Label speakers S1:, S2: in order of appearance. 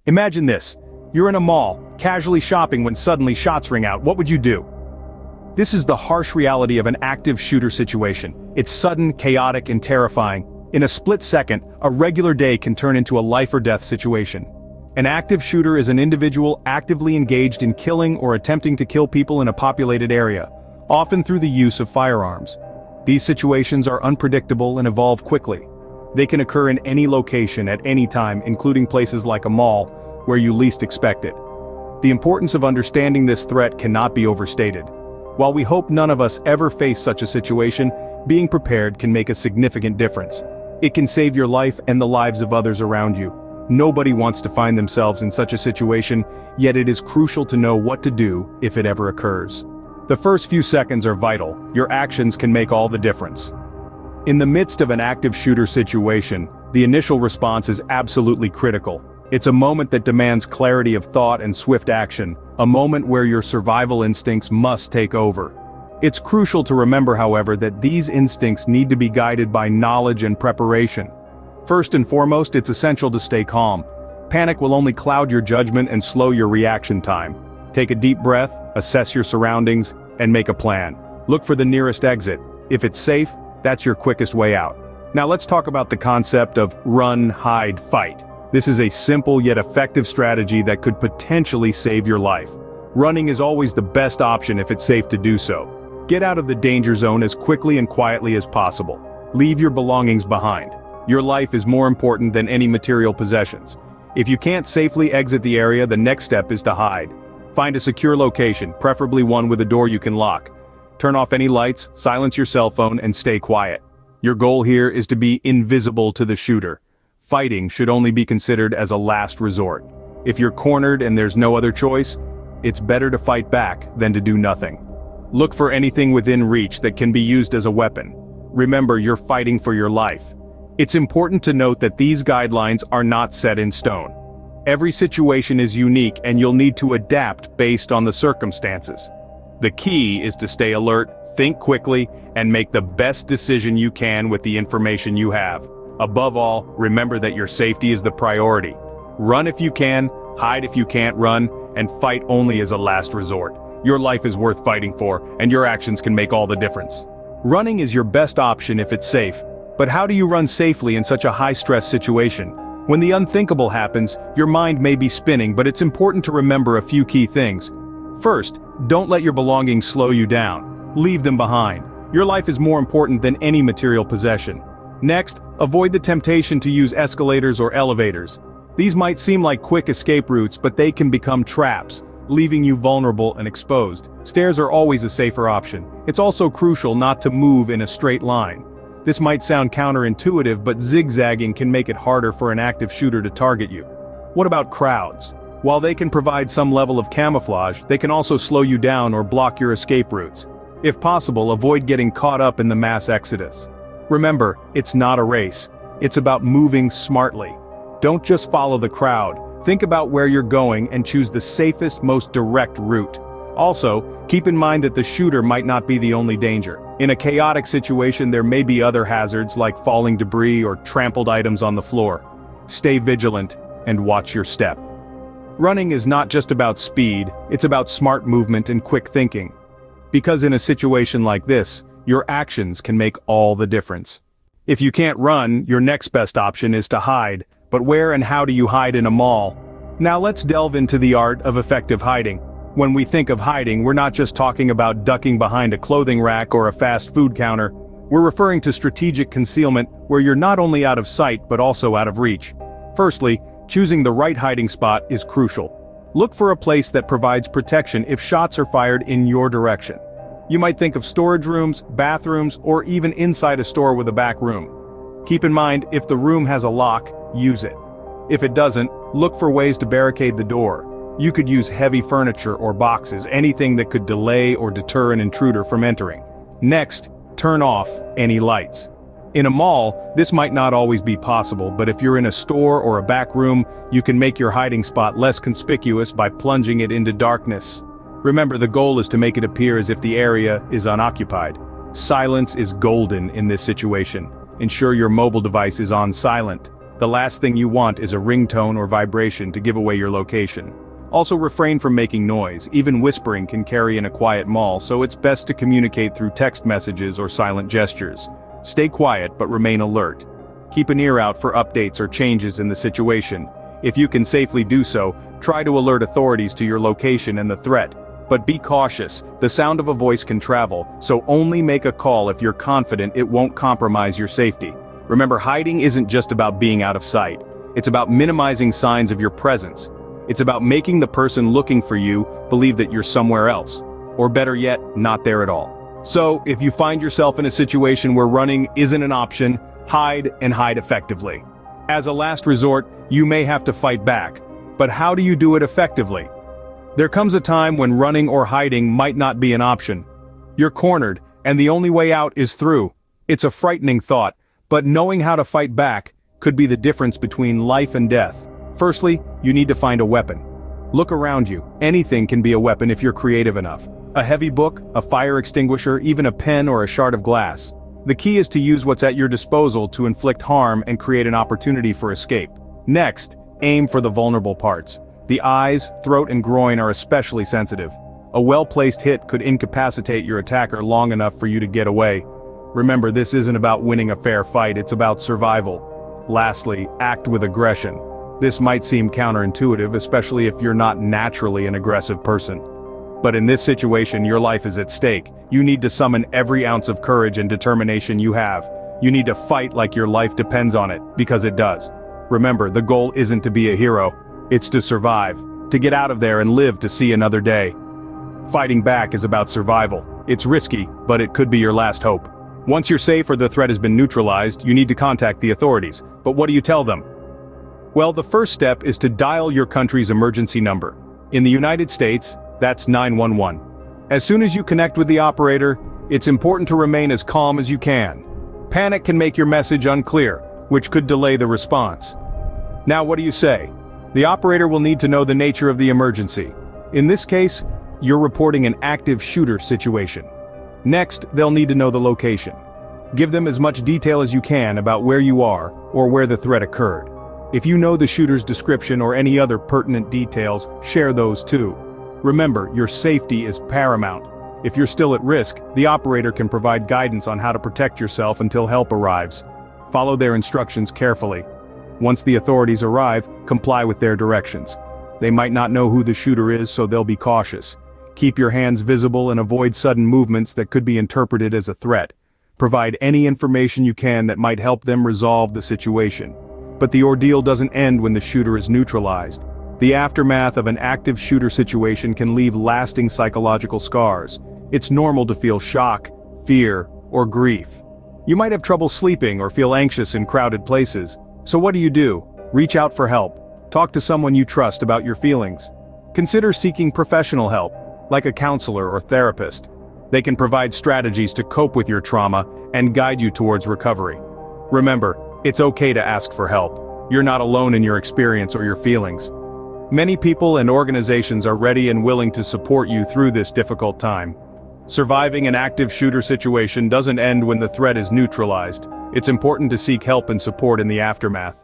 S1: Imagine this. You're in a mall, casually shopping when suddenly shots ring out. What would you do? This is the harsh reality of an active shooter situation. It's sudden, chaotic, and terrifying. In a split second, a regular day can turn into a life-or-death situation. An active shooter is an individual actively engaged in killing or attempting to kill people in a populated area, often through the use of firearms. These situations are unpredictable and evolve quickly. They can occur in any location at any time, including places like a mall, where you least expect it. The importance of understanding this threat cannot be overstated. While we hope none of us ever face such a situation, being prepared can make a significant difference. It can save your life and the lives of others around you. Nobody wants to find themselves in such a situation, yet it is crucial to know what to do if it ever occurs. The first few seconds are vital. Your actions can make all the difference. In the midst of an active shooter situation, the initial response is absolutely critical. It's a moment that demands clarity of thought and swift action, a moment where your survival instincts must take over. It's crucial to remember, however, that these instincts need to be guided by knowledge and preparation. First and foremost, it's essential to stay calm. Panic will only cloud your judgment and slow your reaction time. Take a deep breath, assess your surroundings, and make a plan. Look for the nearest exit. If it's safe, that's your quickest way out. Now let's talk about the concept of run, hide, fight. This is a simple yet effective strategy that could potentially save your life. Running is always the best option if it's safe to do so. Get out of the danger zone as quickly and quietly as possible. Leave your belongings behind. Your life is more important than any material possessions. If you can't safely exit the area, the next step is to hide. Find a secure location, preferably one with a door you can lock. Turn off any lights, silence your cell phone, and stay quiet. Your goal here is to be invisible to the shooter. Fighting should only be considered as a last resort. If you're cornered and there's no other choice, it's better to fight back than to do nothing. Look for anything within reach that can be used as a weapon. Remember, you're fighting for your life. It's important to note that these guidelines are not set in stone. Every situation is unique and you'll need to adapt based on the circumstances. The key is to stay alert, think quickly, and make the best decision you can with the information you have. Above all, remember that your safety is the priority. Run if you can, hide if you can't run, and fight only as a last resort. Your life is worth fighting for, and your actions can make all the difference. Running is your best option if it's safe. But how do you run safely in such a high-stress situation? When the unthinkable happens, your mind may be spinning, but it's important to remember a few key things. First, don't let your belongings slow you down. Leave them behind. Your life is more important than any material possession. Next, avoid the temptation to use escalators or elevators. These might seem like quick escape routes, but they can become traps, leaving you vulnerable and exposed. Stairs are always a safer option. It's also crucial not to move in a straight line. This might sound counterintuitive, but zigzagging can make it harder for an active shooter to target you. What about crowds? While they can provide some level of camouflage, they can also slow you down or block your escape routes. If possible, avoid getting caught up in the mass exodus. Remember, it's not a race. It's about moving smartly. Don't just follow the crowd. Think about where you're going and choose the safest, most direct route. Also, keep in mind that the shooter might not be the only danger. In a chaotic situation, there may be other hazards like falling debris or trampled items on the floor. Stay vigilant and watch your step. Running is not just about speed, it's about smart movement and quick thinking. Because in a situation like this, your actions can make all the difference. If you can't run, your next best option is to hide. But where and how do you hide in a mall? Now let's delve into the art of effective hiding. When we think of hiding, we're not just talking about ducking behind a clothing rack or a fast food counter. We're referring to strategic concealment, where you're not only out of sight but also out of reach. Firstly, choosing the right hiding spot is crucial. Look for a place that provides protection if shots are fired in your direction. You might think of storage rooms, bathrooms, or even inside a store with a back room. Keep in mind, if the room has a lock, use it. If it doesn't, look for ways to barricade the door. You could use heavy furniture or boxes, anything that could delay or deter an intruder from entering. Next, turn off any lights. In a mall, this might not always be possible, but if you're in a store or a back room, you can make your hiding spot less conspicuous by plunging it into darkness. Remember, the goal is to make it appear as if the area is unoccupied. Silence is golden in this situation. Ensure your mobile device is on silent. The last thing you want is a ringtone or vibration to give away your location. Also refrain from making noise, even whispering can carry in a quiet mall, so it's best to communicate through text messages or silent gestures. Stay quiet but remain alert. Keep an ear out for updates or changes in the situation. If you can safely do so, try to alert authorities to your location and the threat. But be cautious, the sound of a voice can travel, so only make a call if you're confident it won't compromise your safety. Remember, hiding isn't just about being out of sight. It's about minimizing signs of your presence. It's about making the person looking for you believe that you're somewhere else. Or better yet, not there at all. So, if you find yourself in a situation where running isn't an option, hide and hide effectively. As a last resort, you may have to fight back. But how do you do it effectively? There comes a time when running or hiding might not be an option. You're cornered, and the only way out is through. It's a frightening thought, but knowing how to fight back could be the difference between life and death. Firstly, you need to find a weapon. Look around you. Anything can be a weapon if you're creative enough. A heavy book, a fire extinguisher, even a pen or a shard of glass. The key is to use what's at your disposal to inflict harm and create an opportunity for escape. Next, aim for the vulnerable parts. The eyes, throat and groin are especially sensitive. A well-placed hit could incapacitate your attacker long enough for you to get away. Remember, this isn't about winning a fair fight, it's about survival. Lastly, act with aggression. This might seem counterintuitive, especially if you're not naturally an aggressive person. But in this situation, your life is at stake. You need to summon every ounce of courage and determination you have. You need to fight like your life depends on it, because it does. Remember, the goal isn't to be a hero. It's to survive, to get out of there and live to see another day. Fighting back is about survival. It's risky, but it could be your last hope. Once you're safe or the threat has been neutralized, you need to contact the authorities. But what do you tell them? Well, the first step is to dial your country's emergency number. In the United States, that's 911. As soon as you connect with the operator, it's important to remain as calm as you can. Panic can make your message unclear, which could delay the response. Now, what do you say? The operator will need to know the nature of the emergency. In this case, you're reporting an active shooter situation. Next, they'll need to know the location. Give them as much detail as you can about where you are or where the threat occurred. If you know the shooter's description or any other pertinent details, share those too. Remember, your safety is paramount. If you're still at risk, the operator can provide guidance on how to protect yourself until help arrives. Follow their instructions carefully. Once the authorities arrive, comply with their directions. They might not know who the shooter is, so they'll be cautious. Keep your hands visible and avoid sudden movements that could be interpreted as a threat. Provide any information you can that might help them resolve the situation. But the ordeal doesn't end when the shooter is neutralized. The aftermath of an active shooter situation can leave lasting psychological scars. It's normal to feel shock, fear, or grief. You might have trouble sleeping or feel anxious in crowded places. So what do? Reach out for help. Talk to someone you trust about your feelings. Consider seeking professional help, like a counselor or therapist. They can provide strategies to cope with your trauma and guide you towards recovery. Remember, it's okay to ask for help. You're not alone in your experience or your feelings. Many people and organizations are ready and willing to support you through this difficult time. Surviving an active shooter situation doesn't end when the threat is neutralized. It's important to seek help and support in the aftermath.